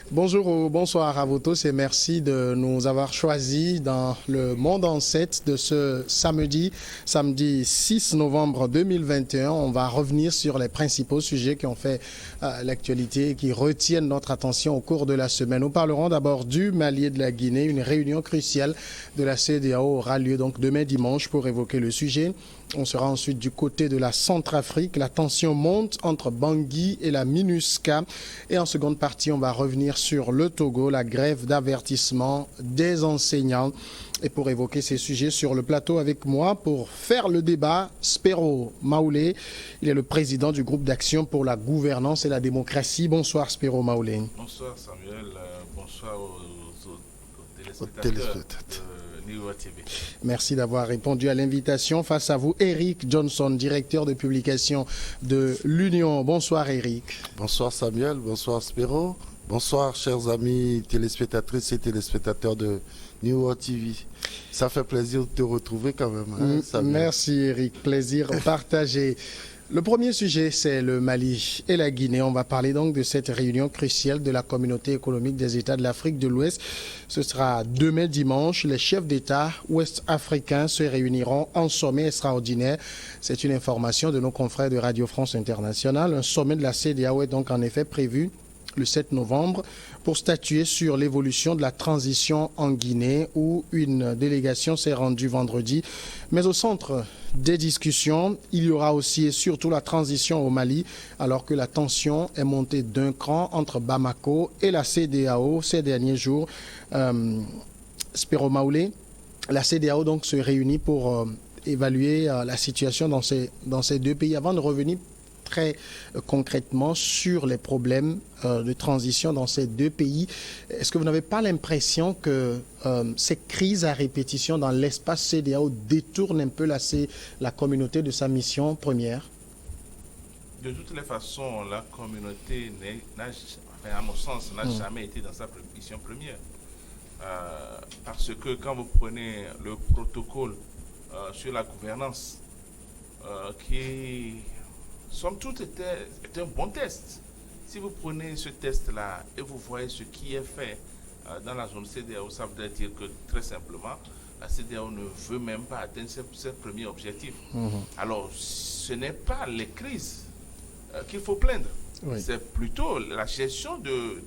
Bonjour ou bonsoir à vous tous et merci de nous avoir choisis dans le Monde en 7 de ce samedi 6 novembre 2021. On va revenir sur les principaux sujets qui ont fait l'actualité et qui retiennent notre attention au cours de la semaine. Nous parlerons d'abord du Mali et de la Guinée. Une réunion cruciale de la CEDEAO aura lieu donc demain dimanche pour évoquer le sujet. On sera ensuite du côté de la Centrafrique. La tension monte entre Bangui et la MINUSCA. Et en seconde partie, on va revenir sur le Togo, la grève d'avertissement des enseignants. Et pour évoquer ces sujets sur le plateau avec moi, pour faire le débat, Spero Maoulé. Il est le président du groupe d'action pour la gouvernance et la démocratie. Bonsoir Spero Maoulé. Bonsoir Samuel, bonsoir aux téléspectateurs. TV. Merci d'avoir répondu à l'invitation. Face à vous, Eric Johnson, directeur de publication de l'Union. Bonsoir Eric. Bonsoir Samuel, bonsoir Spero. Bonsoir chers amis téléspectatrices et téléspectateurs de New World TV. Ça fait plaisir de te retrouver quand même. Hein, Samuel. Merci Eric, plaisir partagé. Le premier sujet, c'est le Mali et la Guinée. On va parler donc de cette réunion cruciale de la communauté économique des États de l'Afrique de l'Ouest. Ce sera demain dimanche. Les chefs d'État ouest-africains se réuniront en sommet extraordinaire. C'est une information de nos confrères de Radio France Internationale. Un sommet de la CEDEAO est donc en effet prévu le 7 novembre pour statuer sur l'évolution de la transition en Guinée où une délégation s'est rendue vendredi. Mais au centre des discussions, il y aura aussi et surtout la transition au Mali alors que la tension est montée d'un cran entre Bamako et la CEDEAO ces derniers jours. Spero Maoulé, la CEDEAO donc se réunit pour évaluer la situation dans ces deux pays. Avant de revenir très concrètement sur les problèmes de transition dans ces deux pays. Est-ce que vous n'avez pas l'impression que ces crises à répétition dans l'espace CEDEAO détournent un peu la communauté de sa mission première? De toutes les façons, la communauté, à mon sens, n'a jamais été dans sa mission première. Parce que quand vous prenez le protocole sur la gouvernance qui somme toute, était un bon test. Si vous prenez ce test-là et vous voyez ce qui est fait dans la zone CEDEAO, ça veut dire que très simplement, la CEDEAO ne veut même pas atteindre ses premiers objectifs. Alors, ce n'est pas les crises qu'il faut plaindre. Oui. C'est plutôt la gestion de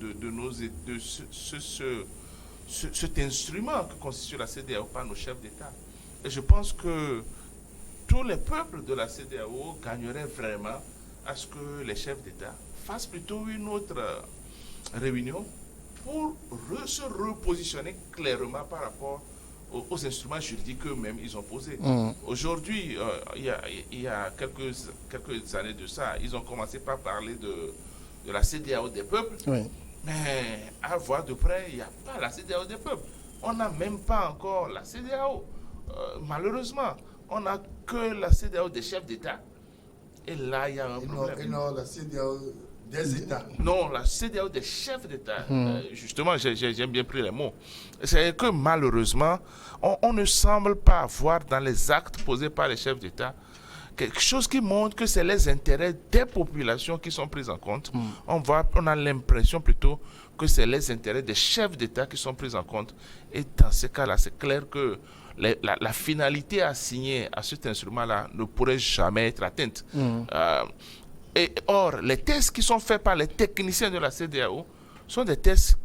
cet instrument que constitue la CEDEAO par nos chefs d'État. Et je pense que tous les peuples de la CEDEAO gagneraient vraiment à ce que les chefs d'État fassent plutôt une autre réunion pour se repositionner clairement par rapport aux instruments juridiques qu'eux-mêmes ils ont posés. Aujourd'hui, il y a quelques années de ça, ils ont commencé par parler de la CEDEAO des peuples, oui. Mais à voir de près, il n'y a pas la CEDEAO des peuples. On n'a même pas encore la CEDEAO, malheureusement. On n'a que la CEDEAO des chefs d'État. Et là, il y a un problème. Et non, la CEDEAO des États. Non, la CEDEAO des chefs d'État. Justement, j'ai bien pris les mots. C'est que malheureusement, on ne semble pas avoir dans les actes posés par les chefs d'État quelque chose qui montre que c'est les intérêts des populations qui sont pris en compte. On a l'impression plutôt que c'est les intérêts des chefs d'État qui sont pris en compte. Et dans ce cas-là, c'est clair que la finalité assignée à cet instrument-là ne pourrait jamais être atteinte. Or, les tests qui sont faits par les techniciens de la CEDEAO sont des tests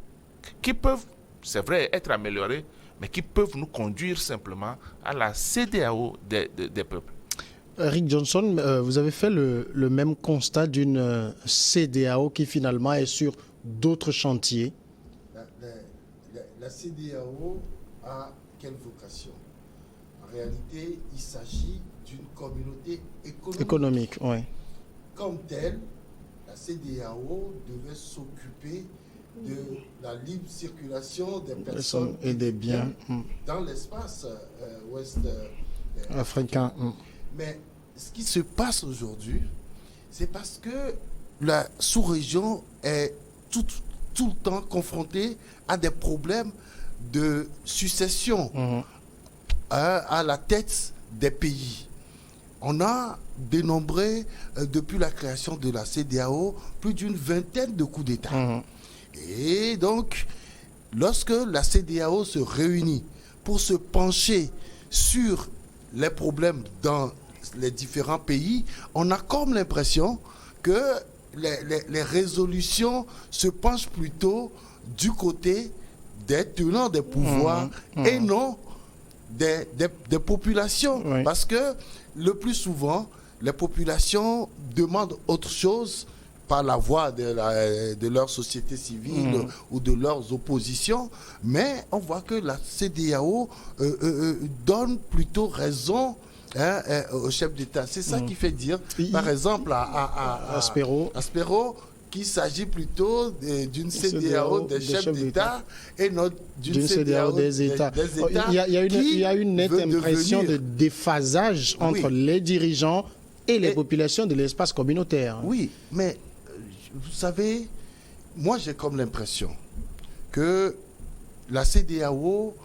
qui peuvent, c'est vrai, être améliorés, mais qui peuvent nous conduire simplement à la CEDEAO des peuples. Rick Johnson, vous avez fait le même constat d'une CEDEAO qui finalement est sur d'autres chantiers. La CEDEAO a quelle vocation? En réalité, il s'agit d'une communauté économique. Oui. Comme telle, la CEDEAO devait s'occuper de la libre circulation des personnes et des biens dans l'espace ouest africain. Mais ce qui se passe aujourd'hui, c'est parce que la sous-région est tout le temps confrontée à des problèmes de succession à la tête des pays. On a dénombré, depuis la création de la CEDEAO, plus d'une vingtaine de coups d'État. Et donc, lorsque la CEDEAO se réunit pour se pencher sur les problèmes dans les différents pays, on a comme l'impression que les résolutions se penchent plutôt du côté des tenants des pouvoirs et non des populations. Oui. Parce que le plus souvent, les populations demandent autre chose par la voie de leur société civile ou de leurs oppositions, mais on voit que la CEDEAO donne plutôt raison au chef d'État. C'est ça qui fait dire, par exemple, à Aspero, qu'il s'agit plutôt d'une CEDEAO des chefs d'État et non d'une CEDEAO des États. Il y a une nette impression de déphasage entre les dirigeants et les populations de l'espace communautaire. Oui, mais vous savez, moi j'ai comme l'impression que la CEDEAO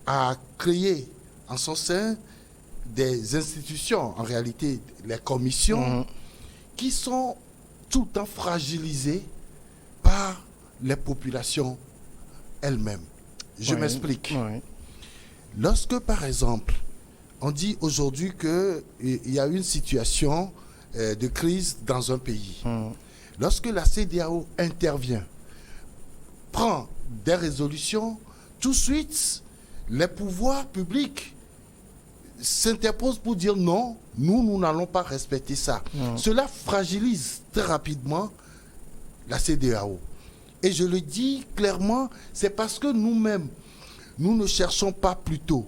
a créé en son sein des institutions, en réalité les commissions, qui sont tout le temps fragilisées par les populations elles-mêmes. Je m'explique. Lorsque, par exemple, on dit aujourd'hui qu'il y a une situation de crise dans un pays, lorsque la CEDEAO intervient, prend des résolutions, tout de suite, les pouvoirs publics s'interposent pour dire non, nous n'allons pas respecter ça. Cela fragilise très rapidement la CEDEAO. Et je le dis clairement, c'est parce que nous-mêmes, nous ne cherchons pas plutôt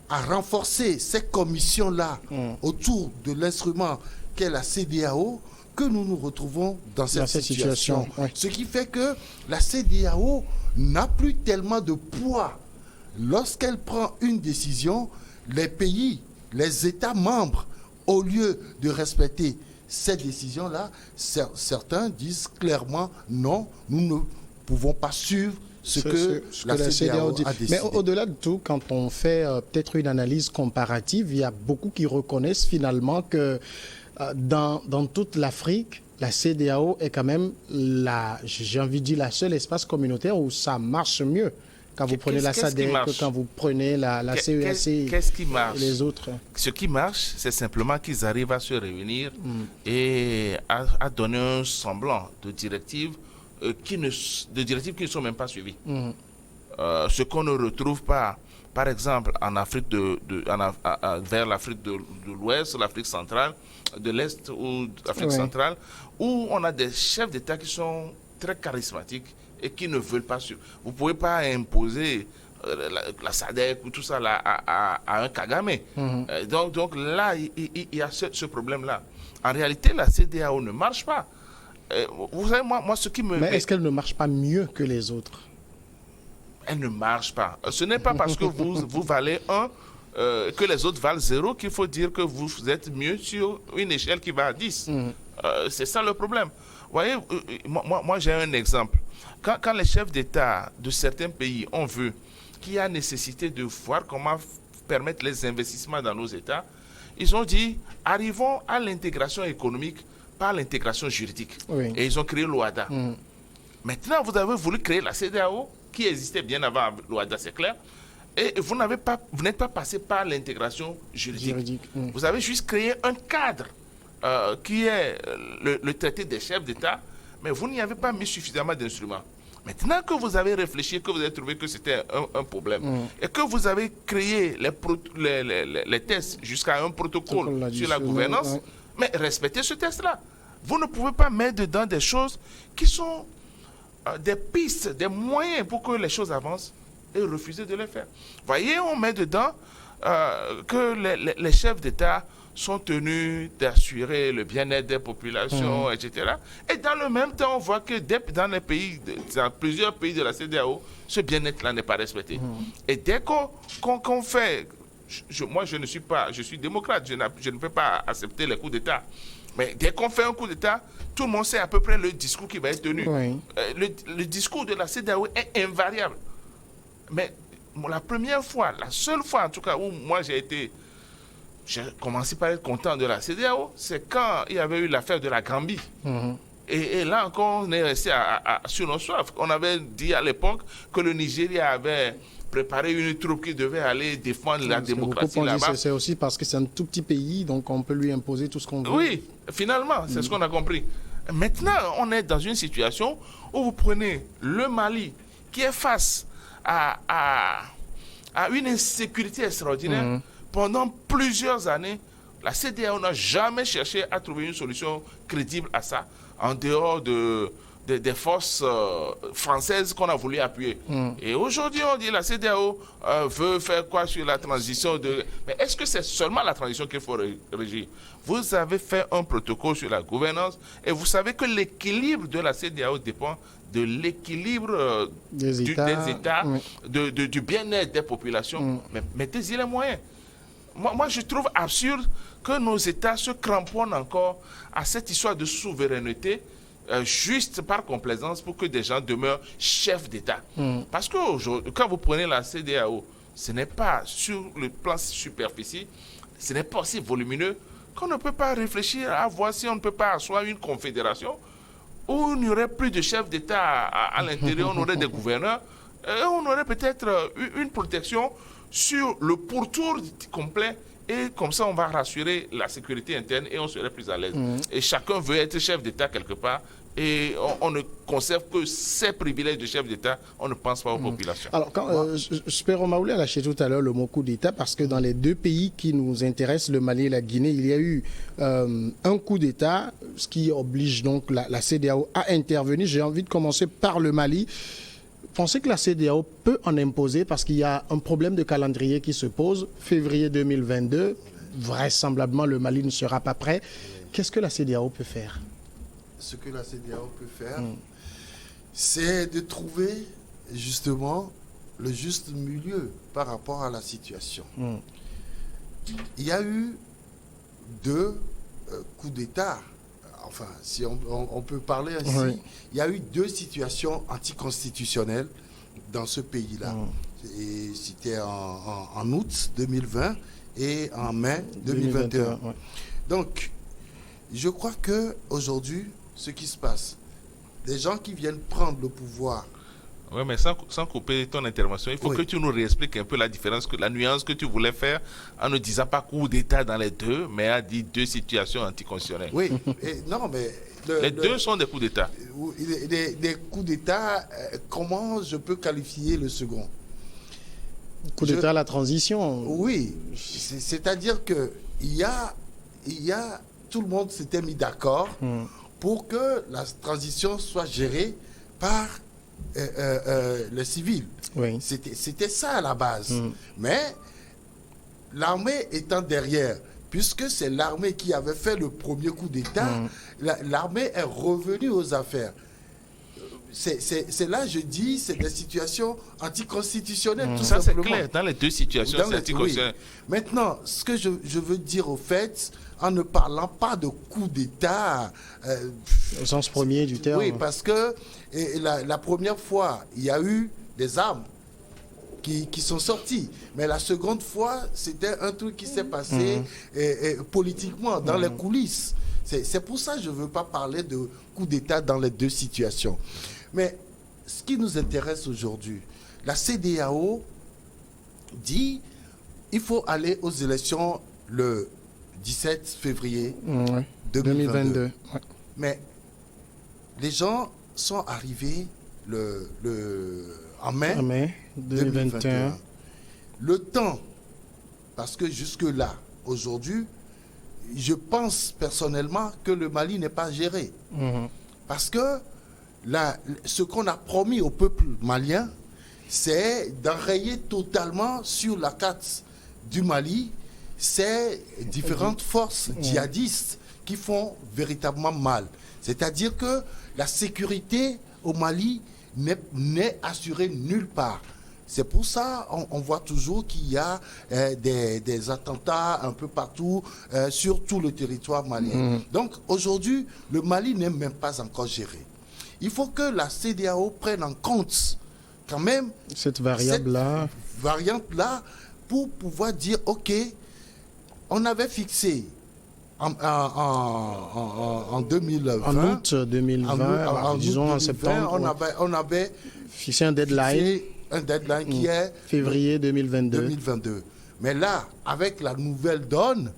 à renforcer ces commissions-là autour de l'instrument qu'est la CEDEAO, que nous nous retrouvons dans cette situation. Ce qui fait que la CEDEAO n'a plus tellement de poids. Lorsqu'elle prend une décision, les pays, les États membres, au lieu de respecter cette décision-là, certains disent clairement non, nous ne pouvons pas suivre ce que la CEDEAO a décidé. Mais au-delà de tout, quand on fait peut-être une analyse comparative, il y a beaucoup qui reconnaissent finalement que dans toute l'Afrique, la CEDEAO est quand même, j'ai envie de dire, la seule espace communautaire où ça marche mieux. Quand vous prenez la SADC, quand vous prenez la CEAC qu'est-ce qui marche? Et les autres. Ce qui marche, c'est simplement qu'ils arrivent à se réunir et à donner un semblant de directives qui ne sont même pas suivies. Ce qu'on ne retrouve pas, par exemple, en Afrique vers l'Afrique de l'Ouest, l'Afrique centrale, de l'Est ou l'Afrique centrale, où on a des chefs d'État qui sont très charismatiques et qui ne veulent pas suivre. Vous ne pouvez pas imposer la SADC ou tout ça là, à un Kagame. Donc là, il y a ce problème-là. En réalité, la CEDEAO ne marche pas. Vous savez, moi, ce qui me... Mais est-ce qu'elle ne marche pas mieux que les autres? Elle ne marche pas. Ce n'est pas parce que vous valez 1 que les autres valent 0 qu'il faut dire que vous êtes mieux sur une échelle qui va à 10. C'est ça le problème. Vous voyez, moi j'ai un exemple. Quand les chefs d'État de certains pays ont vu qu'il y a nécessité de voir comment permettre les investissements dans nos États, ils ont dit, arrivons à l'intégration économique par l'intégration juridique. Et ils ont créé l'OADA. Maintenant, vous avez voulu créer la CEDEAO, qui existait bien avant l'OADA, c'est clair, et vous n'êtes pas passé par l'intégration juridique. Vous avez juste créé un cadre qui est le traité des chefs d'État, mais vous n'y avez pas mis suffisamment d'instruments. Maintenant que vous avez réfléchi, que vous avez trouvé que c'était un problème, et que vous avez créé les tests jusqu'à un protocole sur la gouvernance, mais respectez ce test-là. Vous ne pouvez pas mettre dedans des choses qui sont des pistes, des moyens pour que les choses avancent et refuser de les faire. Voyez, on met dedans que les chefs d'État sont tenus d'assurer le bien-être des populations, etc. Et dans le même temps, on voit que dans plusieurs pays de la CEDEAO, ce bien-être-là n'est pas respecté. Et dès qu'on fait... moi, je suis démocrate, je ne peux pas accepter les coups d'État. Mais dès qu'on fait un coup d'État, tout le monde sait à peu près le discours qui va être tenu. Le discours de la CEDEAO est invariable. Mais la première fois, la seule fois en tout cas où moi j'ai commencé par être content de la CEDEAO, c'est quand il y avait eu l'affaire de la Gambie. Et là encore, on est resté sur nos soifs. On avait dit à l'époque que le Nigeria avait préparé une troupe qui devait aller défendre la démocratie là-bas. C'est aussi parce que c'est un tout petit pays, donc on peut lui imposer tout ce qu'on veut. Oui, finalement, c'est ce qu'on a compris. Maintenant, on est dans une situation où vous prenez le Mali, qui est face à une insécurité extraordinaire. Pendant plusieurs années, la CEDEAO n'a jamais cherché à trouver une solution crédible à ça, en dehors des forces françaises qu'on a voulu appuyer. Et aujourd'hui, on dit que la CEDEAO veut faire quoi sur la transition de... Mais est-ce que c'est seulement la transition qu'il faut régir? Vous avez fait un protocole sur la gouvernance et vous savez que l'équilibre de la CEDEAO dépend de l'équilibre des États, du bien-être des populations. Mais mettez-y les moyens. Moi, je trouve absurde que nos États se cramponnent encore à cette histoire de souveraineté juste par complaisance pour que des gens demeurent chefs d'État. Parce que quand vous prenez la CEDEAO, ce n'est pas sur le plan superficiel, ce n'est pas aussi volumineux qu'on ne peut pas réfléchir à voir si on ne peut pas asseoir une confédération où il n'y aurait plus de chefs d'État à l'intérieur, on aurait des gouverneurs, et on aurait peut-être une protection sur le pourtour complet. Et comme ça, on va rassurer la sécurité interne et on serait plus à l'aise. Et chacun veut être chef d'État quelque part. Et on ne conserve que ses privilèges de chef d'État. On ne pense pas aux populations. Alors, Spero Maoulé a lâché tout à l'heure le mot coup d'État parce que dans les deux pays qui nous intéressent, le Mali et la Guinée, il y a eu un coup d'État, ce qui oblige donc la CEDEAO à intervenir. J'ai envie de commencer par le Mali. Pensez que la CEDEAO peut en imposer parce qu'il y a un problème de calendrier qui se pose. Février 2022, vraisemblablement, le Mali ne sera pas prêt. Qu'est-ce que la CEDEAO peut faire? Ce que la CEDEAO peut faire, c'est de trouver justement le juste milieu par rapport à la situation. Il y a eu deux coups d'État. Enfin, si on peut parler ainsi, il y a eu deux situations anticonstitutionnelles dans ce pays-là. Et c'était en août 2020 et en mai 2021. Donc, je crois qu'aujourd'hui, ce qui se passe, les gens qui viennent prendre le pouvoir... Oui, mais sans couper ton intervention, il faut que tu nous réexpliques un peu la différence, la nuance que tu voulais faire en ne disant pas coup d'État dans les deux, mais a dit deux situations anticonstitutionnelles. Oui, non, mais... Les deux sont des coups d'État. Des coups d'État, comment je peux qualifier le second? Coup d'État à la transition. Oui, c'est-à-dire que tout le monde s'était mis d'accord pour que la transition soit gérée par les civils. Oui. C'était ça à la base. Mais l'armée étant derrière, puisque c'est l'armée qui avait fait le premier coup d'État, l'armée est revenue aux affaires. C'est là, je dis, c'est des situations anticonstitutionnelles, tout ça, simplement. C'est clair, dans les deux situations, c'est anticonstitutionnel. Oui. Maintenant, ce que je veux dire au fait, en ne parlant pas de coup d'État... au sens premier du terme. Oui, parce que la première fois, il y a eu des armes qui sont sorties. Mais la seconde fois, c'était un truc qui s'est passé politiquement, dans les coulisses. C'est pour ça que je ne veux pas parler de coup d'État dans les deux situations. Mais ce qui nous intéresse aujourd'hui, la CEDEAO dit il faut aller aux élections le 17 février 2022. Mais les gens sont arrivés en mai 2021. Le temps, parce que jusque-là, aujourd'hui, je pense personnellement que le Mali n'est pas géré. Parce que ce qu'on a promis au peuple malien, c'est d'enrayer totalement sur la carte du Mali ces différentes forces djihadistes qui font véritablement mal. C'est-à-dire que la sécurité au Mali n'est assurée nulle part. C'est pour ça on voit toujours qu'il y a des attentats un peu partout sur tout le territoire malien. Donc aujourd'hui, le Mali n'est même pas encore géré. Il faut que la CEDEAO prenne en compte quand même cette variable-là, pour pouvoir dire, OK, on avait fixé en 2020. En août 2020, disons en septembre, on avait fixé un deadline. Qui est février 2022. Mais là, avec la nouvelle donne,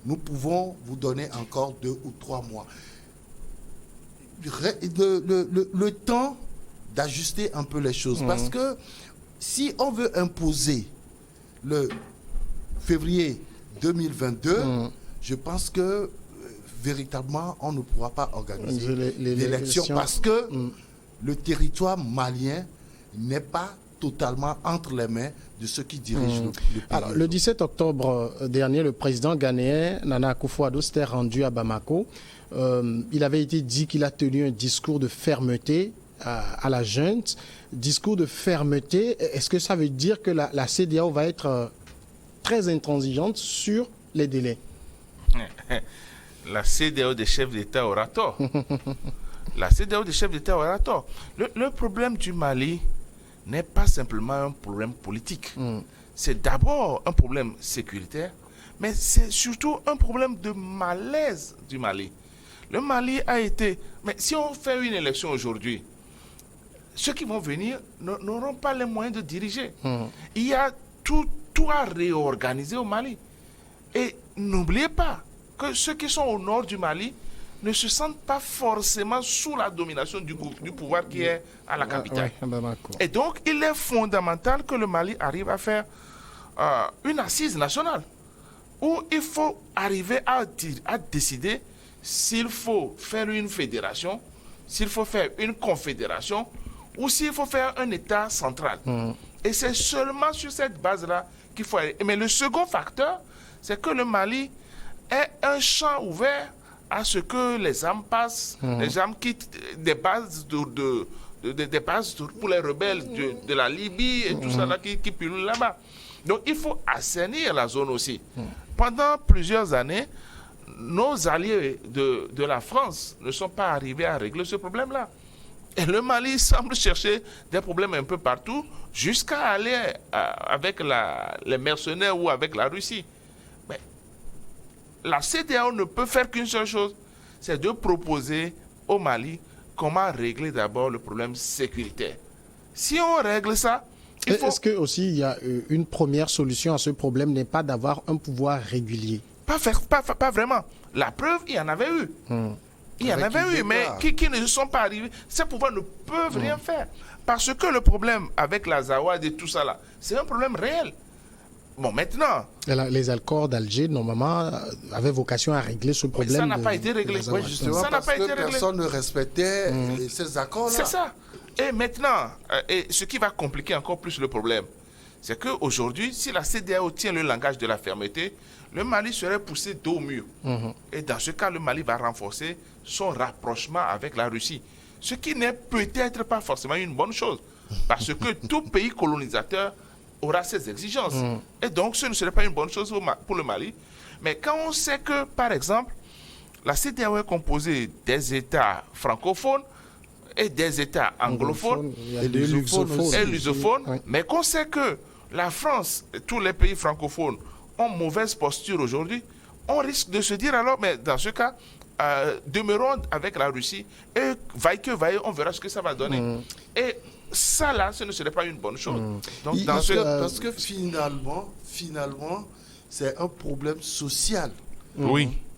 nous pouvons vous donner encore 2 ou 3 mois. Le temps d'ajuster un peu les choses. Parce que si on veut imposer le février 2022, je pense que véritablement, on ne pourra pas organiser l'élection parce que le territoire malien n'est pas totalement entre les mains de ceux qui dirigent le pays. Alors, le 17 octobre dernier, le président ghanéen Nana Akufo-Addo s'était rendu à Bamako. Il avait été dit qu'il a tenu un discours de fermeté à la junte. Discours de fermeté, est-ce que ça veut dire que la CEDEAO va être très intransigeante sur les délais? La CEDEAO des chefs d'État aura tort. La CEDEAO des chefs d'État aura tort. Le problème du Mali n'est pas simplement un problème politique. C'est d'abord un problème sécuritaire, mais c'est surtout un problème de malaise du Mali. Le Mali a été... Mais si on fait une élection aujourd'hui, ceux qui vont venir n'auront pas les moyens de diriger. Il y a tout à réorganiser au Mali. Et n'oubliez pas que ceux qui sont au nord du Mali ne se sentent pas forcément sous la domination du pouvoir qui est à la capitale. Et donc, il est fondamental que le Mali arrive à faire une assise nationale où il faut arriver à décider s'il faut faire une fédération, s'il faut faire une confédération ou s'il faut faire un État central. Et c'est seulement sur cette base-là qu'il faut aller. Mais le second facteur, c'est que le Mali est un champ ouvert à ce que les âmes passent, les âmes quittent des bases des bases pour les rebelles de la Libye et tout ça là qui pullulent là-bas. Donc il faut assainir la zone aussi. Pendant plusieurs années, nos alliés de la France ne sont pas arrivés à régler ce problème-là. Et le Mali semble chercher des problèmes un peu partout jusqu'à aller avec les mercenaires ou avec la Russie. Mais la CEDEAO ne peut faire qu'une seule chose, c'est de proposer au Mali comment régler d'abord le problème sécuritaire. Si on règle ça, Est-ce que aussi il y a une première solution à ce problème n'est pas d'avoir un pouvoir régulier? Pas vraiment. La preuve, il y en avait eu. Il y en avait eu, mais qui ne sont pas arrivés. Ces pouvoirs ne peuvent rien faire. Parce que le problème avec la Zawad et tout ça là, c'est un problème réel. Bon, maintenant... Les accords d'Alger, normalement, avaient vocation à régler ce problème. Ça n'a pas été réglé. Oui, justement, ça n'a pas été réglé. Personne ne respectait ces accords-là. C'est ça. Et maintenant, ce qui va compliquer encore plus le problème, c'est qu'aujourd'hui, si la CEDEAO tient le langage de la fermeté, le Mali serait poussé dos au mur. Et dans ce cas, le Mali va renforcer son rapprochement avec la Russie. Ce qui n'est peut-être pas forcément une bonne chose. Parce que tout pays colonisateur aura ses exigences. Et donc, ce ne serait pas une bonne chose pour le Mali. Mais quand on sait que, par exemple, la CEDEAO est composée des États francophones et des États anglophones et lusophones, mais qu'on sait que la France et tous les pays francophones ont mauvaise posture aujourd'hui, on risque de se dire alors, mais dans ce cas, demeurons avec la Russie et vaille que vaille, on verra ce que ça va donner. Et ça là, ce ne serait pas une bonne chose. Donc, parce que finalement, c'est un problème social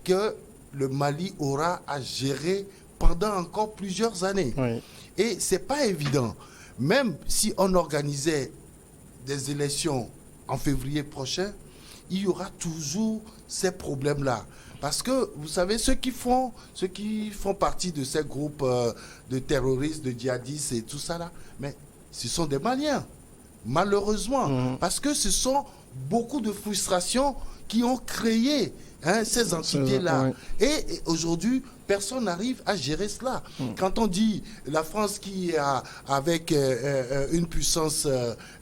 que le Mali aura à gérer pendant encore plusieurs années. Et c'est pas évident. Même si on organisait des élections en février prochain, il y aura toujours ces problèmes-là. Parce que, vous savez, ceux qui font partie de ces groupes de terroristes, de djihadistes et tout ça là, mais ce sont des Maliens, malheureusement. Parce que ce sont beaucoup de frustrations qui ont créé ces entités-là. Et aujourd'hui, personne n'arrive à gérer cela. Quand on dit la France qui a, avec une puissance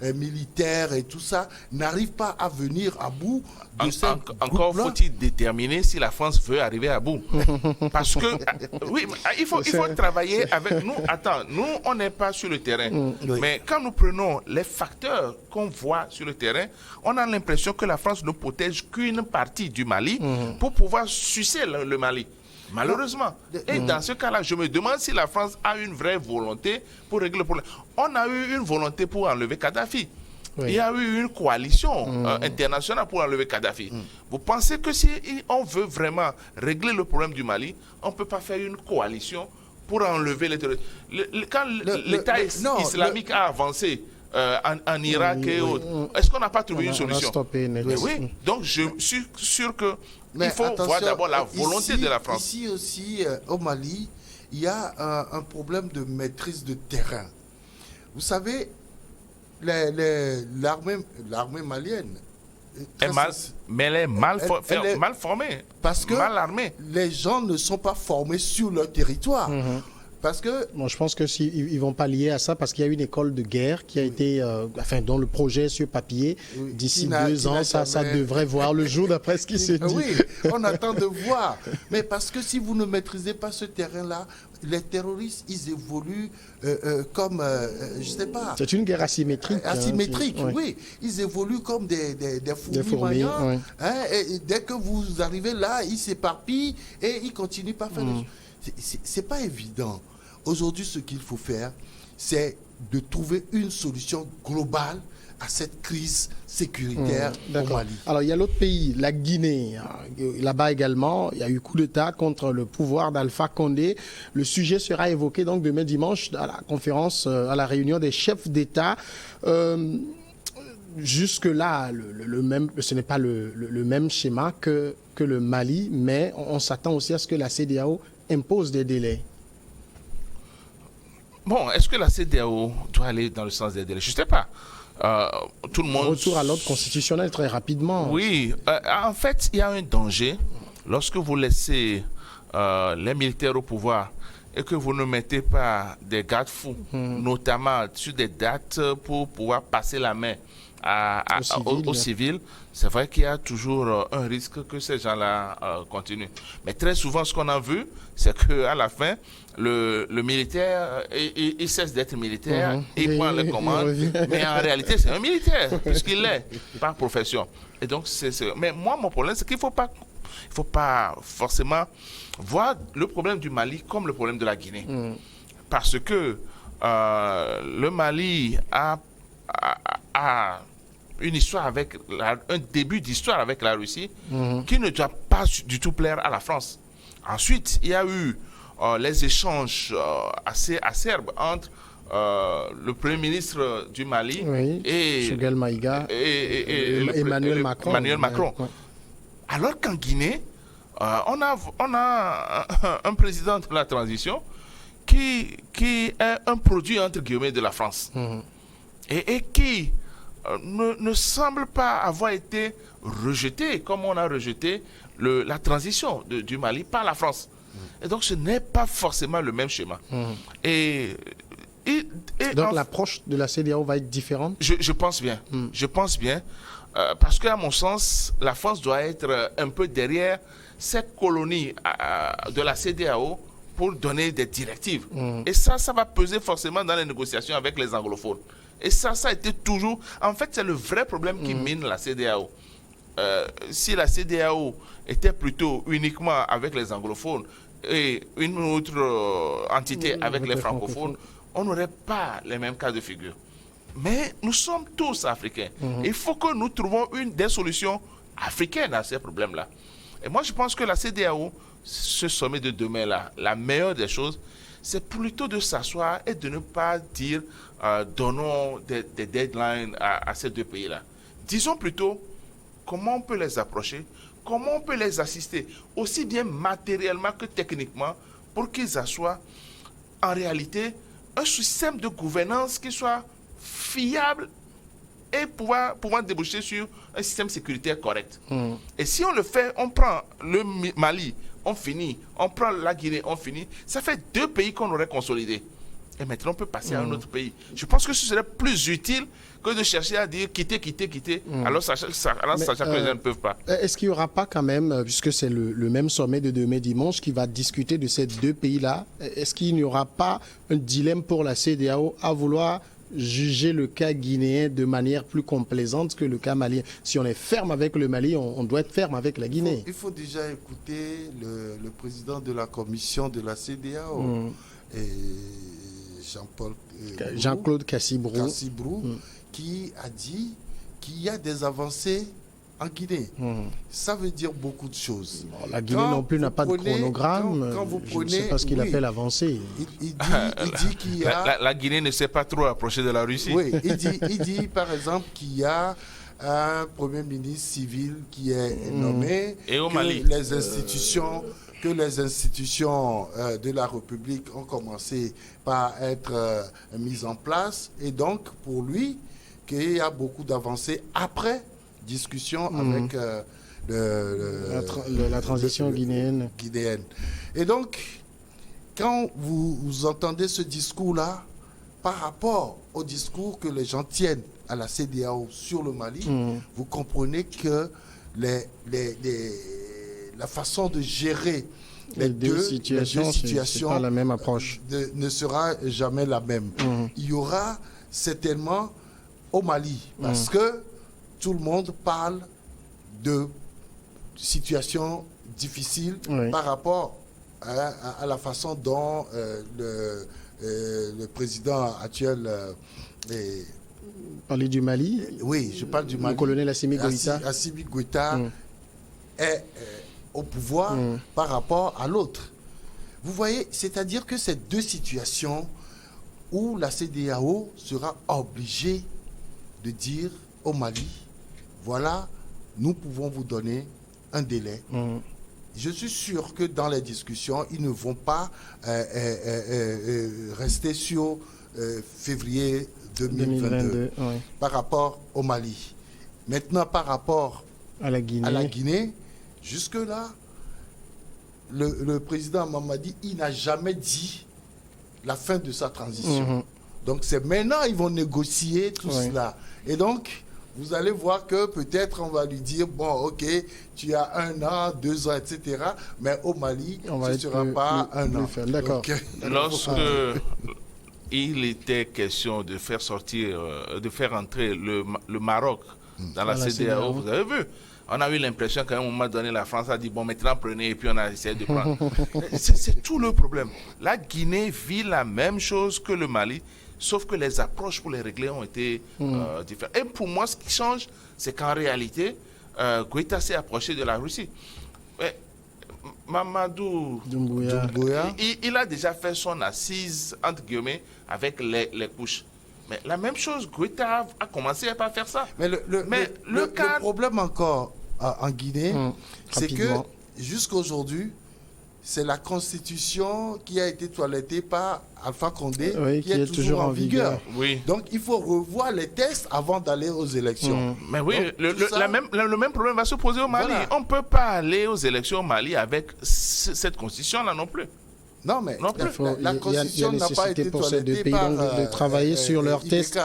militaire et tout ça, n'arrive pas à venir à bout de cette encore faut-il déterminer si la France veut arriver à bout. Parce que, oui, il faut travailler avec nous. Attends, nous, on n'est pas sur le terrain. Mais quand nous prenons les facteurs qu'on voit sur le terrain, on a l'impression que la France ne protège qu'une partie du Mali pour pouvoir sucer le Mali. Malheureusement. Et dans ce cas-là, je me demande si la France a une vraie volonté pour régler le problème. On a eu une volonté pour enlever Kadhafi. Oui. Il y a eu une coalition internationale pour enlever Kadhafi. Vous pensez que si on veut vraiment régler le problème du Mali, on ne peut pas faire une coalition pour enlever les terroristes? Quand l'État islamique a avancé en Irak et autres, est-ce qu'on n'a pas trouvé une solution? Oui, donc je suis sûr que il faut voir d'abord la volonté de la France. Ici aussi, au Mali, il y a un problème de maîtrise de terrain. Vous savez, l'armée malienne, mais elle est mal formée, parce que mal armée. Les gens ne sont pas formés sur leur territoire. Parce que je pense que ils vont pas lier à ça, parce qu'il y a une école de guerre qui a été, dont le projet sur papier, d'ici 2 ans, ça devrait voir le jour d'après ce qui se dit. Oui, on attend de voir. Mais parce que si vous ne maîtrisez pas ce terrain-là, les terroristes, ils évoluent comme, je sais pas. C'est une guerre asymétrique. Asymétrique, oui. Ils évoluent comme des fourmis. Oui. Et dès que vous arrivez là, ils s'éparpillent et ils continuent par faire des choses. C'est pas évident. Aujourd'hui, ce qu'il faut faire, c'est de trouver une solution globale à cette crise sécuritaire au Mali. Alors, il y a l'autre pays, la Guinée. Là-bas également, il y a eu coup d'État contre le pouvoir d'Alpha Condé. Le sujet sera évoqué donc demain dimanche à la conférence, à la réunion des chefs d'État. Jusque-là, ce n'est pas le même schéma que le Mali, mais on s'attend aussi à ce que la CEDEAO impose des délais. Bon, est-ce que la CEDEAO doit aller dans le sens des délais? Je ne sais pas. Tout le monde... Retour à l'ordre constitutionnel très rapidement. Oui. En fait, il y a un danger lorsque vous laissez les militaires au pouvoir et que vous ne mettez pas des garde-fous, notamment sur des dates pour pouvoir passer la main aux civils. C'est vrai qu'il y a toujours un risque que ces gens-là continuent. Mais très souvent, ce qu'on a vu, c'est qu'à la fin, le militaire, il cesse d'être militaire, il prend les commandes, mais en réalité, c'est un militaire, puisqu'il l'est, par profession. Et donc, mais moi, mon problème, c'est qu'il ne faut pas forcément voir le problème du Mali comme le problème de la Guinée. Parce que le Mali a une histoire un début d'histoire avec la Russie qui ne doit pas du tout plaire à la France. Ensuite, il y a eu les échanges assez acerbes entre le Premier ministre du Mali et Emmanuel Macron. Alors qu'en Guinée, on a un président de la transition qui est un produit, entre guillemets, de la France. Et qui ne semble pas avoir été rejeté comme on a rejeté la transition du Mali par la France. Et donc ce n'est pas forcément le même schéma. Donc l'approche de la CEDEAO va être différente? Je pense bien. Je pense bien. Parce qu'à mon sens, la France doit être un peu derrière cette colonie de la CEDEAO pour donner des directives. Et ça va peser forcément dans les négociations avec les anglophones. Et ça a été toujours... En fait, c'est le vrai problème qui mine la CEDEAO. Si la CEDEAO était plutôt uniquement avec les anglophones et une autre entité avec les francophones, on n'aurait pas les mêmes cas de figure. Mais nous sommes tous africains. Il faut que nous trouvons des solutions africaines à ces problèmes-là. Et moi, je pense que la CEDEAO, ce sommet de demain-là, la meilleure des choses, c'est plutôt de s'asseoir et de ne pas dire donnons des deadlines à ces deux pays-là. Disons plutôt comment on peut les approcher, comment on peut les assister, aussi bien matériellement que techniquement, pour qu'ils assoient en réalité un système de gouvernance qui soit fiable et pouvoir déboucher sur un système sécuritaire correct. Et si on le fait, on prend le Mali, on finit, on prend la Guinée, on finit, ça fait 2 pays qu'on aurait consolidés. Et maintenant, on peut passer à un autre pays. Je pense que ce serait plus utile que de chercher à dire quitter, alors sachant que les gens ne peuvent pas. Est-ce qu'il n'y aura pas quand même, puisque c'est le même sommet de demain dimanche qui va discuter de ces 2 pays-là, est-ce qu'il n'y aura pas un dilemme pour la CEDEAO à vouloir juger le cas guinéen de manière plus complaisante que le cas malien. Si on est ferme avec le Mali, on doit être ferme avec la Guinée. Il faut déjà écouter le président de la commission de la CEDEAO, et Jean-Claude Cassibrou, qui a dit qu'il y a des avancées en Guinée. Ça veut dire beaucoup de choses. Bon, la Guinée non plus n'a pas de chronogramme. Je ne sais pas ce qu'il appelle avancée. Il dit qu'il y a... La Guinée ne s'est pas trop approchée de la Russie. Oui, il dit par exemple qu'il y a un premier ministre civil qui est nommé. Et au Mali. Que les institutions de la République ont commencé par être mises en place. Et donc, pour lui, qu'il y a beaucoup d'avancées après discussion avec la transition guinéenne. Et donc, quand vous entendez ce discours-là, par rapport au discours que les gens tiennent à la CEDEAO sur le Mali, vous comprenez que la façon de gérer les deux situations c'est pas la même approche. Ne sera jamais la même. Il y aura certainement au Mali, parce que tout le monde parle de situations difficiles par rapport à la façon dont le président actuel Parler du Mali. Oui, je parle du Mali. Le colonel Assimi Goïta. Assimi Goïta est au pouvoir par rapport à l'autre. Vous voyez, c'est-à-dire que ces deux situations où la CEDEAO sera obligée de dire au Mali, voilà, nous pouvons vous donner un délai. Je suis sûr que dans les discussions, ils ne vont pas rester sur février 2022 par rapport au Mali. Maintenant, par rapport à la Guinée, jusque-là, le président Mamadi, il n'a jamais dit la fin de sa transition. Donc, c'est maintenant qu'ils vont négocier tout cela. Et donc, vous allez voir que peut-être on va lui dire, bon, ok, tu as 1 an, 2 ans, etc. Mais au Mali, ce ne sera pas un an. D'accord. Lorsque il était question de faire sortir, de faire entrer le Maroc dans la CEDEAO, vous avez vu, on a eu l'impression qu'à un moment donné, la France a dit, bon, maintenant prenez, et puis on a essayé de prendre. C'est tout le problème. La Guinée vit la même chose que le Mali, sauf que les approches pour les régler ont été différentes. Et pour moi, ce qui change, c'est qu'en réalité, Goïta s'est approché de la Russie. Mais Mamadou Doumbouya, il a déjà fait son assise, entre guillemets, avec les couches. Mais la même chose, Goïta a commencé à faire ça. Mais le problème encore en Guinée, c'est que jusqu'à aujourd'hui, c'est la constitution qui a été toilettée par Alpha Condé, qui est toujours en vigueur. Oui. Donc, il faut revoir les textes avant d'aller aux élections. Mais oui, donc, le même problème va se poser au Mali. Voilà. On ne peut pas aller aux élections au Mali avec cette constitution-là non plus. Non, mais la constitution n'a pas été pour ces deux pays de travailler sur leurs tests.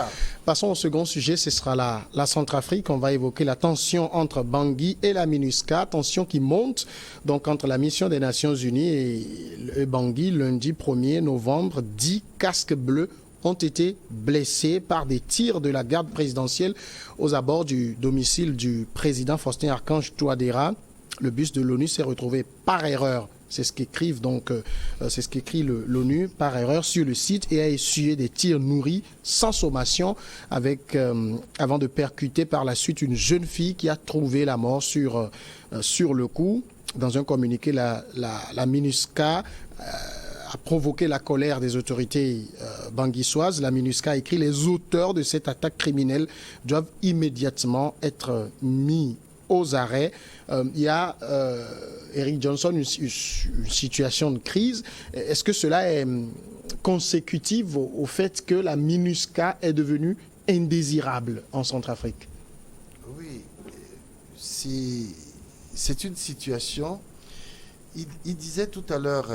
Passons au second sujet, ce sera la Centrafrique. On va évoquer la tension entre Bangui et la MINUSCA, tension qui monte donc entre la mission des Nations Unies et Bangui. Lundi 1er novembre, 10 casques bleus ont été blessés par des tirs de la garde présidentielle aux abords du domicile du président Faustin Archange Touadéra. Le bus de l'ONU s'est retrouvé par erreur. C'est ce qu'écrivent donc, c'est ce qu'écrit l'ONU par erreur sur le site et a essuyé des tirs nourris sans sommation avant de percuter par la suite une jeune fille qui a trouvé la mort sur le coup. Dans un communiqué, la MINUSCA a provoqué la colère des autorités banguissoises. La MINUSCA a écrit: les auteurs de cette attaque criminelle doivent immédiatement être mis aux arrêts. Il y a, Eric Johnson, une situation de crise. Est-ce que cela est consécutif au fait que la MINUSCA est devenue indésirable en Centrafrique? Oui, c'est une situation. Il disait tout à l'heure,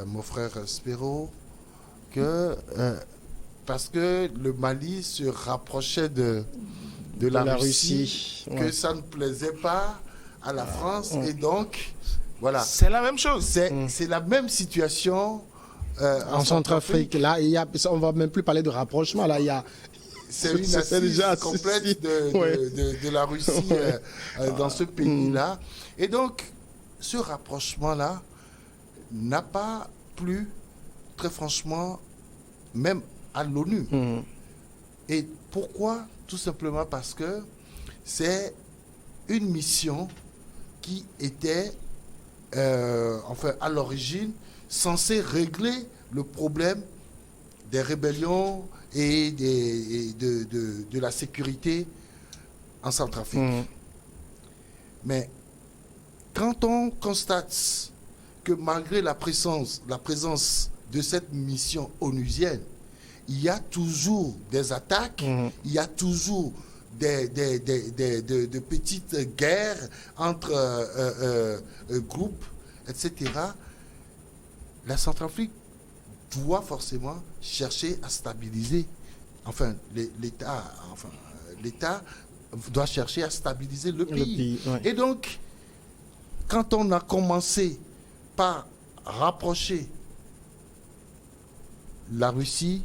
mon frère Spero, que parce que le Mali se rapprochait de la Russie, que ça ne plaisait pas à la France. Et donc, voilà. C'est la même chose. C'est la même situation en Centrafrique. Là, on ne va même plus parler de rapprochement. Là, il y a... C'est une assise déjà complète de la Russie dans ce pays-là. Et donc, ce rapprochement-là n'a pas plu, très franchement, même à l'ONU. Et pourquoi? Tout simplement parce que c'est une mission qui était, à l'origine, censée régler le problème des rébellions et de la sécurité en Centrafrique. Mais quand on constate que malgré la présence de cette mission onusienne, il y a toujours des attaques, il y a toujours de petites guerres entre groupes, etc., la Centrafrique doit forcément chercher à stabiliser, l'État doit chercher à stabiliser le pays. Et donc, quand on a commencé par rapprocher la Russie,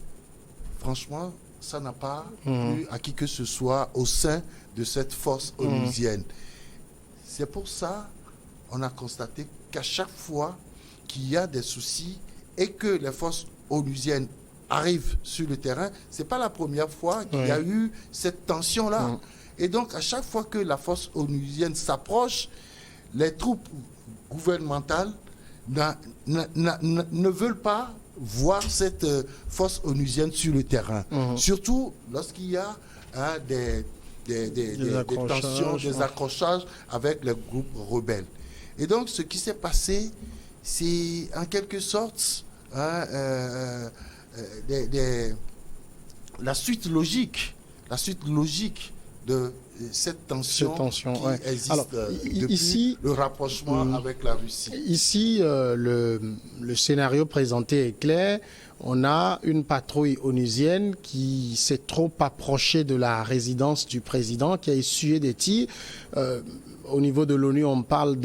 franchement, ça n'a pas plu à qui que ce soit au sein de cette force onusienne. C'est pour ça qu'on a constaté qu'à chaque fois qu'il y a des soucis et que les forces onusiennes arrivent sur le terrain, ce n'est pas la première fois qu'il y a eu cette tension-là. Et donc, à chaque fois que la force onusienne s'approche, les troupes gouvernementales ne veulent pas voir cette force onusienne sur le terrain. Surtout lorsqu'il y a des tensions, des accrochages avec les groupes rebelles. Et donc, ce qui s'est passé, c'est en quelque sorte la suite logique de cette tension qui existe. Alors, depuis ici, le rapprochement avec la Russie. Ici, le scénario présenté est clair. On a une patrouille onusienne qui s'est trop approchée de la résidence du président, qui a essuyé des tirs. Au niveau de l'ONU, on parle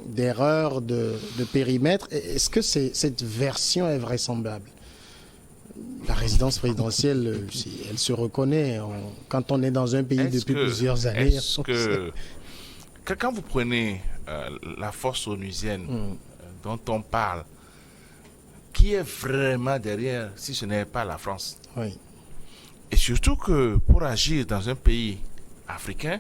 d'erreur de périmètre. Est-ce que cette version est vraisemblable? La résidence présidentielle, elle se reconnaît quand on est dans un pays depuis plusieurs années. Quand vous prenez la force onusienne dont on parle, qui est vraiment derrière si ce n'est pas la France? Et surtout que pour agir dans un pays africain,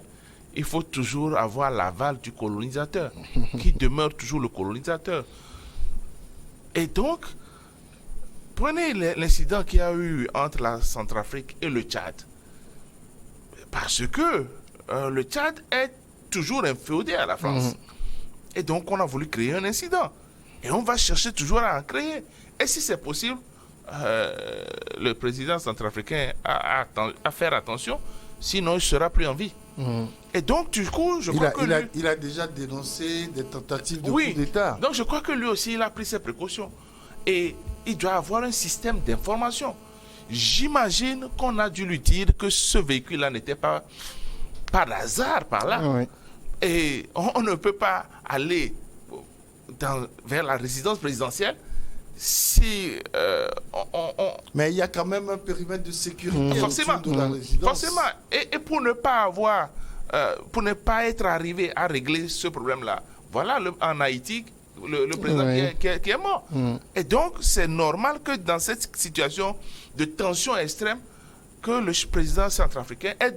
il faut toujours avoir l'aval du colonisateur, qui demeure toujours le colonisateur. Et donc, prenez l'incident qu'il y a eu entre la Centrafrique et le Tchad. Parce que le Tchad est toujours inféodé à la France. Et donc, on a voulu créer un incident. Et on va chercher toujours à en créer. Et si c'est possible, le président centrafricain a faire attention, sinon il ne sera plus en vie. Et donc, du coup, je crois que il a déjà dénoncé des tentatives de coup d'État. Donc, je crois que lui aussi, il a pris ses précautions. Et il doit avoir un système d'information. J'imagine qu'on a dû lui dire que ce véhicule-là n'était pas par hasard par là. Et on ne peut pas aller vers la résidence présidentielle si Mais il y a quand même un périmètre de sécurité autour de la résidence. Forcément. Et pour ne pas être arrivé à régler ce problème-là, voilà en Haïti, le président qui est mort. Et donc, c'est normal que dans cette situation de tension extrême, que le président centrafricain est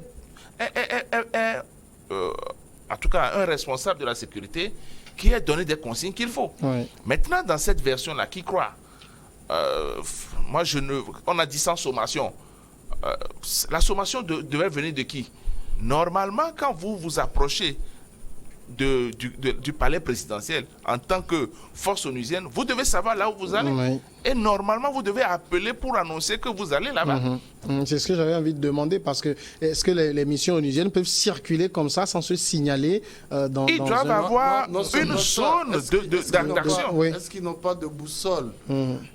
en tout cas un responsable de la sécurité qui ait donné des consignes qu'il faut. Maintenant, dans cette version-là, qui croit? On a dit sans sommation. La sommation devait venir de qui? Normalement, quand vous vous approchez du palais présidentiel en tant que force onusienne, vous devez savoir là où vous allez. Et normalement, vous devez appeler pour annoncer que vous allez là-bas. C'est ce que j'avais envie de demander, parce que est-ce que les missions onusiennes peuvent circuler comme ça sans se signaler Ils doivent avoir une zone d'action. Est-ce qu'ils n'ont pas de boussole?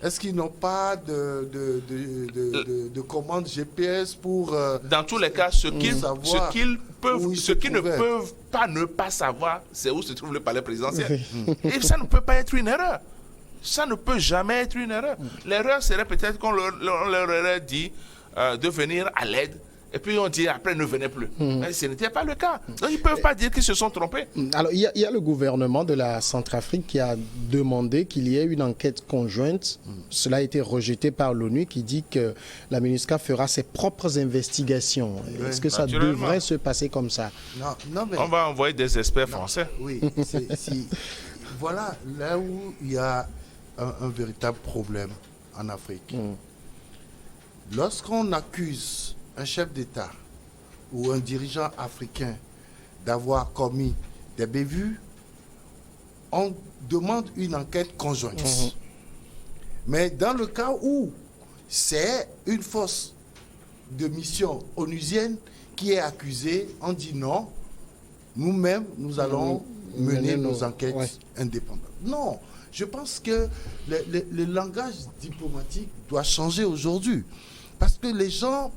Est-ce qu'ils n'ont pas de commande GPS pour... dans tous les cas, ce qu'ils ne peuvent pas ne pas savoir, c'est où se trouve le palais présidentiel. Et ça ne peut pas être une erreur. Ça ne peut jamais être une erreur. L'erreur serait peut-être qu'on leur aurait dit de venir à l'aide. Et puis on dit après ne venez plus. Mais ce n'était pas le cas. Donc ils ne peuvent pas dire qu'ils se sont trompés. Alors il y a le gouvernement de la Centrafrique qui a demandé qu'il y ait une enquête conjointe. Cela a été rejeté par l'ONU qui dit que la MINUSCA fera ses propres investigations. Est-ce que ça devrait se passer comme ça? Non, mais... On va envoyer des experts français. Oui, voilà là où il y a un véritable problème en Afrique. Lorsqu'on accuse un chef d'État ou un dirigeant africain d'avoir commis des bévues, on demande une enquête conjointe. Mais dans le cas où c'est une force de mission onusienne qui est accusée, on dit non, nous-mêmes, nous allons mener nos enquêtes indépendantes. Non, je pense que le langage diplomatique doit changer aujourd'hui. Parce que les gens...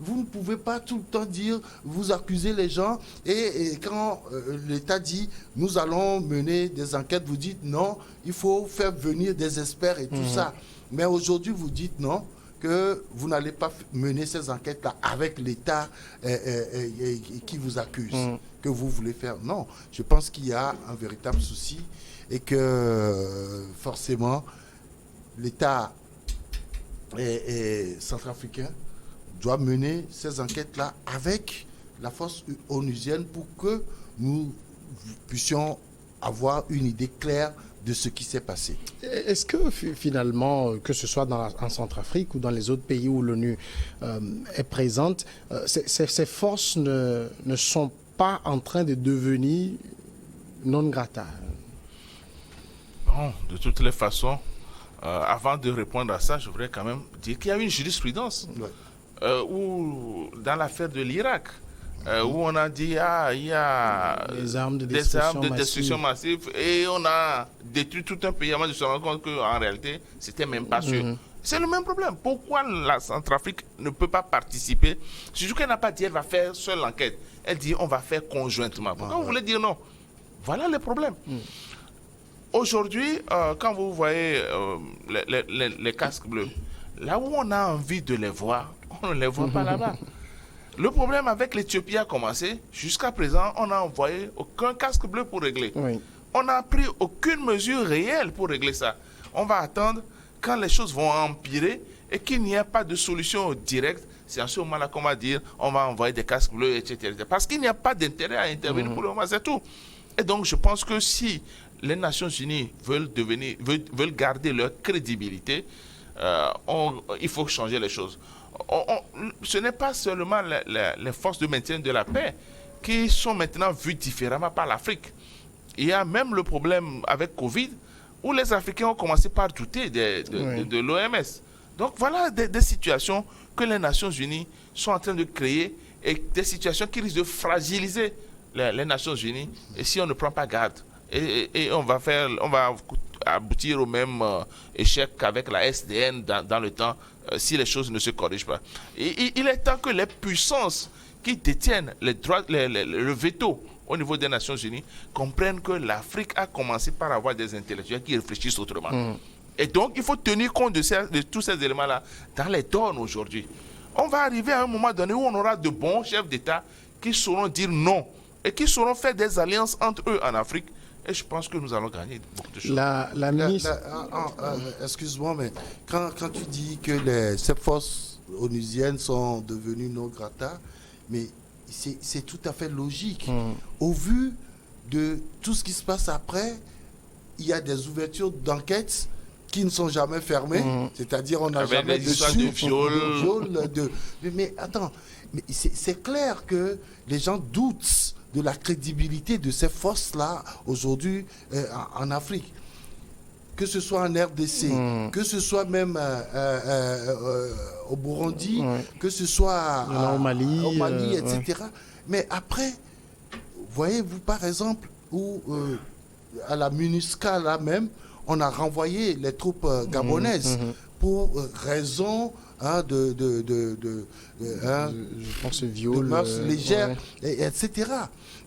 Vous ne pouvez pas tout le temps dire, vous accusez les gens et quand l'État dit nous allons mener des enquêtes, vous dites non, il faut faire venir des experts et tout ça. Mais aujourd'hui, vous dites non, que vous n'allez pas mener ces enquêtes-là avec l'État qui vous accuse, que vous voulez faire. Non, je pense qu'il y a un véritable souci et que forcément l'État centrafricain doit mener ces enquêtes-là avec la force onusienne pour que nous puissions avoir une idée claire de ce qui s'est passé. Est-ce que finalement, que ce soit en Centrafrique ou dans les autres pays où l'ONU est présente, ces forces ne sont pas en train de devenir non grata? Bon, de toutes les façons, avant de répondre à ça, je voudrais quand même dire qu'il y a une jurisprudence. Où, dans l'affaire de l'Irak, où on a dit il y a des armes de destruction massive et on a détruit tout un pays avant de se rendre compte qu'en réalité, c'était même pas sûr. C'est le même problème. Pourquoi la Centrafrique ne peut pas participer? Surtout qu'elle n'a pas dit qu'elle va faire seule l'enquête. Elle dit on va faire conjointement. Pourquoi vous voulez dire non? Voilà le problème. Aujourd'hui, quand vous voyez les casques bleus, là où on a envie de les voir, on ne les voit pas là-bas. Le problème avec l'Éthiopie a commencé. Jusqu'à présent, on n'a envoyé aucun casque bleu pour régler. On n'a pris aucune mesure réelle pour régler ça. On va attendre quand les choses vont empirer et qu'il n'y a pas de solution directe. C'est en ce moment-là qu'on va dire on va envoyer des casques bleus, etc. Parce qu'il n'y a pas d'intérêt à intervenir pour le moment, c'est tout. Et donc, je pense que si les Nations Unies veulent garder leur crédibilité, il faut changer les choses. Ce n'est pas seulement les forces de maintien de la paix qui sont maintenant vues différemment par l'Afrique. Il y a même le problème avec Covid, où les Africains ont commencé par douter de l'OMS. Donc voilà des situations que les Nations Unies sont en train de créer et des situations qui risquent de fragiliser les Nations Unies. Et si on ne prend pas garde, et on va aboutir au même échec qu'avec la SDN dans le temps, si les choses ne se corrigent pas. Il est temps que les puissances qui détiennent le veto au niveau des Nations Unies comprennent que l'Afrique a commencé par avoir des intellectuels qui réfléchissent autrement. Et donc, il faut tenir compte de tous ces éléments-là dans les donnes aujourd'hui. On va arriver à un moment donné où on aura de bons chefs d'État qui sauront dire non et qui sauront faire des alliances entre eux en Afrique. Et je pense que nous allons gagner beaucoup de choses. La ministre... Excuse-moi, mais quand tu dis que ces forces onusiennes sont devenues non grata, mais c'est tout à fait logique. Au vu de tout ce qui se passe après, il y a des ouvertures d'enquête qui ne sont jamais fermées. C'est-à-dire, on n'a jamais de viol. Mais attends, c'est clair que les gens doutent de la crédibilité de ces forces-là aujourd'hui en Afrique. Que ce soit en RDC, que ce soit même au Burundi, que ce soit au Mali, etc. Mais après, voyez-vous par exemple, où à la MINUSCA là même, on a renvoyé les troupes gabonaises pour raison de je pense viol, de mœurs légères, etc.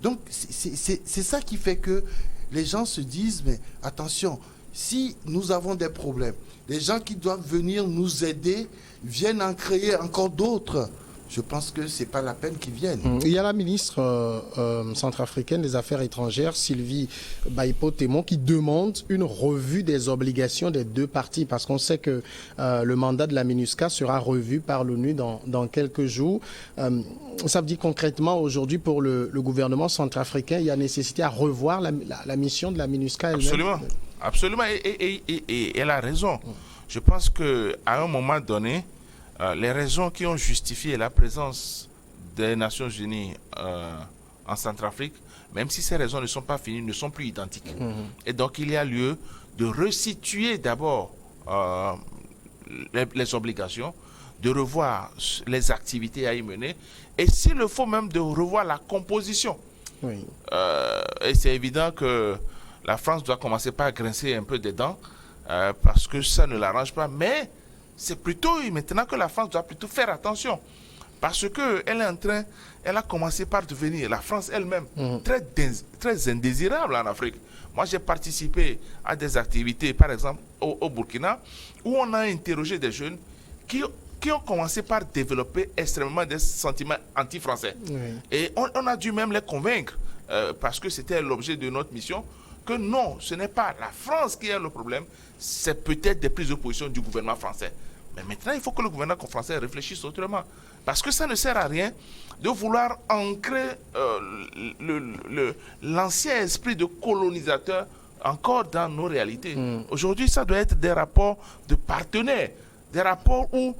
Donc c'est ça qui fait que les gens se disent, mais attention, si nous avons des problèmes, les gens qui doivent venir nous aider viennent en créer encore d'autres. Je pense que ce n'est pas la peine qu'ils viennent. Il y a la ministre centrafricaine des Affaires étrangères, Sylvie Baipo-Témon, qui demande une revue des obligations des deux parties, parce qu'on sait que le mandat de la MINUSCA sera revu par l'ONU dans quelques jours. Ça veut dire concrètement, aujourd'hui, pour le gouvernement centrafricain, il y a nécessité à revoir la mission de la MINUSCA elle-même. Absolument. Absolument. Et elle a raison. Je pense qu'à un moment donné, les raisons qui ont justifié la présence des Nations Unies en Centrafrique, même si ces raisons ne sont pas finies, ne sont plus identiques. Et donc, il y a lieu de resituer d'abord les obligations, de revoir les activités à y mener, et s'il le faut même de revoir la composition. Oui. Et c'est évident que la France doit commencer par grincer un peu des dents, parce que ça ne l'arrange pas, mais c'est plutôt maintenant que la France doit plutôt faire attention, parce qu'elle est en train, elle a commencé par devenir, la France elle-même, très indésirable en Afrique. Moi, j'ai participé à des activités, par exemple, au Burkina, où on a interrogé des jeunes qui ont commencé par développer extrêmement des sentiments anti-français. Oui. Et on a dû même les convaincre, parce que c'était l'objet de notre mission, que non, ce n'est pas la France qui est le problème, c'est peut-être des prises de position du gouvernement français. Mais maintenant, il faut que le gouvernement français réfléchisse autrement. Parce que ça ne sert à rien de vouloir ancrer l'ancien esprit de colonisateur encore dans nos réalités. Aujourd'hui, ça doit être des rapports de partenaires, des rapports où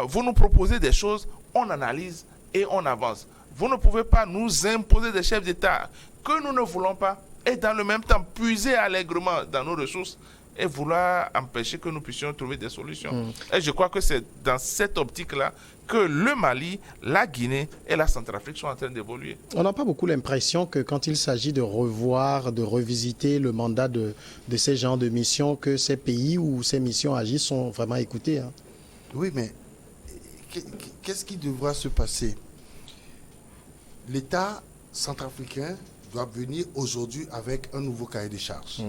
vous nous proposez des choses, on analyse et on avance. Vous ne pouvez pas nous imposer des chefs d'État que nous ne voulons pas, et dans le même temps puiser allègrement dans nos ressources et vouloir empêcher que nous puissions trouver des solutions. Et je crois que c'est dans cette optique-là que le Mali, la Guinée et la Centrafrique sont en train d'évoluer. On n'a pas beaucoup l'impression que quand il s'agit de revoir, de revisiter le mandat de ces genres de missions, que ces pays où ces missions agissent sont vraiment écoutés. Hein. Oui, mais qu'est-ce qui devra se passer? L'État centrafricain doit venir aujourd'hui avec un nouveau cahier des charges.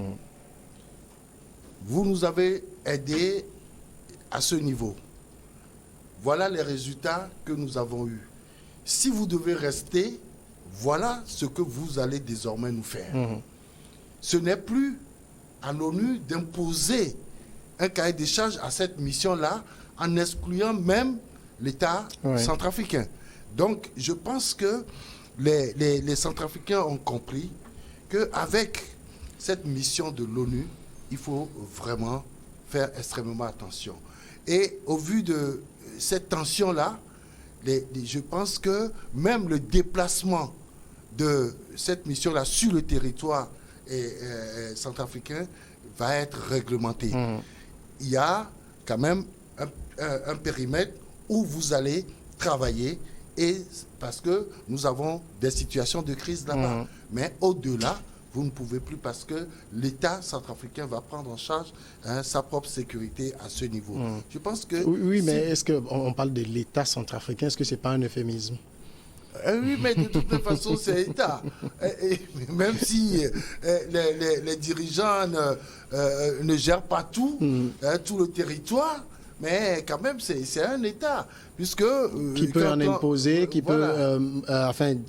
Vous nous avez aidés à ce niveau. Voilà les résultats que nous avons eus. Si vous devez rester, voilà ce que vous allez désormais nous faire. Ce n'est plus à l'ONU d'imposer un cahier des charges à cette mission-là en excluant même l'État centrafricain. Donc, je pense que les Centrafricains ont compris qu'avec cette mission de l'ONU, il faut vraiment faire extrêmement attention. Et au vu de cette tension-là, je pense que même le déplacement de cette mission-là sur le territoire centrafricain va être réglementé. Il y a quand même un périmètre où vous allez travailler, et parce que nous avons des situations de crise là-bas. Mais au-delà, vous ne pouvez plus, parce que l'État centrafricain va prendre en charge sa propre sécurité à ce niveau. Je pense que... Oui, mais est-ce qu'on parle de l'État centrafricain? Est-ce que ce n'est pas un euphémisme? Oui, mais de toute façon, c'est l'État. Même si les dirigeants ne gèrent pas tout, tout le territoire, mais quand même, c'est un État. Puisque, qui peut en imposer, qui peut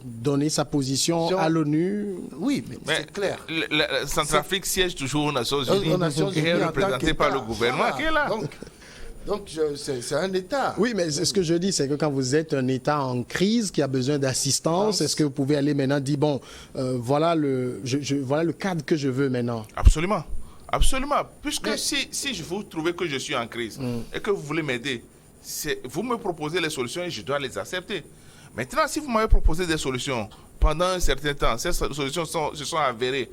donner sa position à l'ONU. Oui, mais c'est clair. La Centrafrique siège toujours aux Nations Unies, qui est représentée par le gouvernement qui est là. Donc c'est un État. Oui, mais ce que je dis, c'est que quand vous êtes un État en crise qui a besoin d'assistance, est-ce que vous pouvez aller maintenant dire, bon, voilà le cadre que je veux maintenant? Absolument. Absolument. Puisque si vous trouvez que je suis en crise et que vous voulez m'aider, vous me proposez les solutions et je dois les accepter. Maintenant, si vous m'avez proposé des solutions pendant un certain temps, ces solutions se sont avérées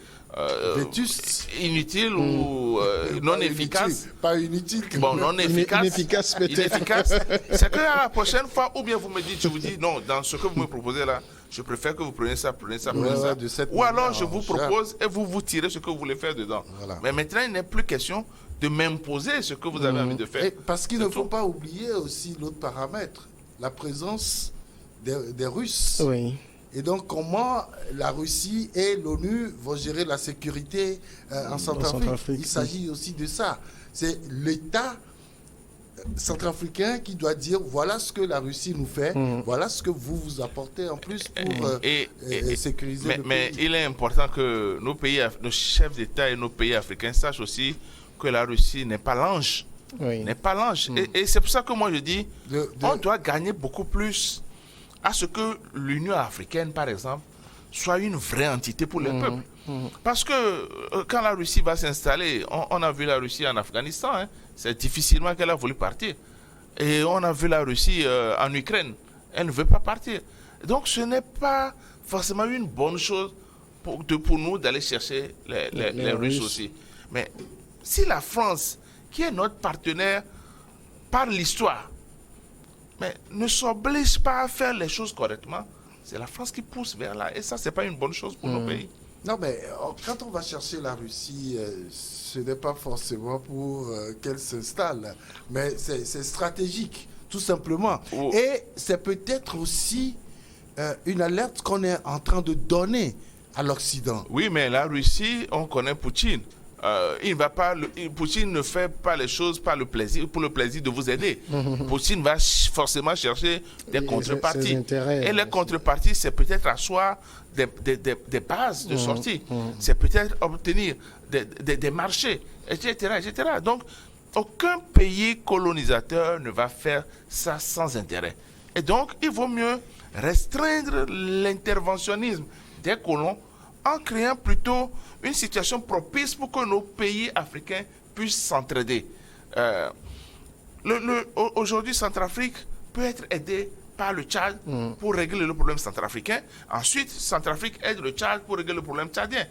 inutiles ou non efficaces. Pas inutiles. Bon, non efficaces. Inefficaces peut-être. C'est qu'à la prochaine fois, ou bien vous me dites, je vous dis, non, dans ce que vous me proposez là, je préfère que vous preniez ça. Ou alors je vous propose et vous tirez ce que vous voulez faire dedans. Voilà. Mais maintenant, il n'est plus question de m'imposer ce que vous avez envie de faire. Et parce qu'il ne faut pas oublier aussi l'autre paramètre, la présence des Russes. Oui. Et donc, comment la Russie et l'ONU vont gérer la sécurité en Centrafrique? Il s'agit aussi de ça. C'est l'État centrafricain qui doit dire voilà ce que la Russie nous fait, voilà ce que vous apportez en plus pour sécuriser le pays. Mais il est important que nos chefs d'État et nos pays africains sachent aussi que la Russie n'est pas l'ange. N'est pas l'ange. Et c'est pour ça que moi je dis on doit gagner beaucoup plus à ce que l'Union africaine, par exemple, soit une vraie entité pour les peuples. Parce que quand la Russie va s'installer, on a vu la Russie en Afghanistan, hein, c'est difficilement qu'elle a voulu partir. Et on a vu la Russie en Ukraine, elle ne veut pas partir. Donc ce n'est pas forcément une bonne chose pour nous d'aller chercher les Russes aussi. Mais si la France, qui est notre partenaire par l'histoire, mais ne s'oblige pas à faire les choses correctement, c'est la France qui pousse vers là. Et ça, ce n'est pas une bonne chose pour nos pays. Non, mais quand on va chercher la Russie, ce n'est pas forcément pour qu'elle s'installe, mais c'est stratégique, tout simplement. Et c'est peut-être aussi une alerte qu'on est en train de donner à l'Occident. Oui, mais la Russie, on connaît Poutine. Poutine ne fait pas les choses pour le plaisir de vous aider. Poutine va forcément chercher des contreparties. Et les contreparties, c'est peut-être asseoir des bases de sortie. C'est peut-être obtenir des marchés, etc., etc. Donc, aucun pays colonisateur ne va faire ça sans intérêt. Et donc, il vaut mieux restreindre l'interventionnisme des colons en créant plutôt une situation propice pour que nos pays africains puissent s'entraider. Aujourd'hui, Centrafrique peut être aidé par le Tchad pour régler le problème centrafricain. Ensuite, Centrafrique aide le Tchad pour régler le problème tchadien.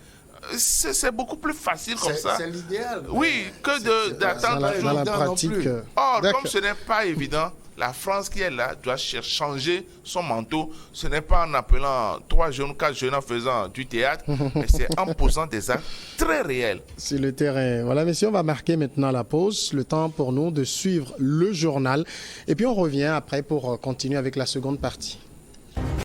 C'est beaucoup plus facile comme ça. C'est l'idéal. Oui, que d'attendre dans la pratique. Or, comme ce n'est pas évident, la France qui est là doit changer son manteau. Ce n'est pas en appelant 3 jeunes, 4 jeunes en faisant du théâtre, mais c'est en posant des actes très réels. Sur le terrain. Voilà, messieurs, on va marquer maintenant la pause. Le temps pour nous de suivre le journal. Et puis on revient après pour continuer avec la seconde partie.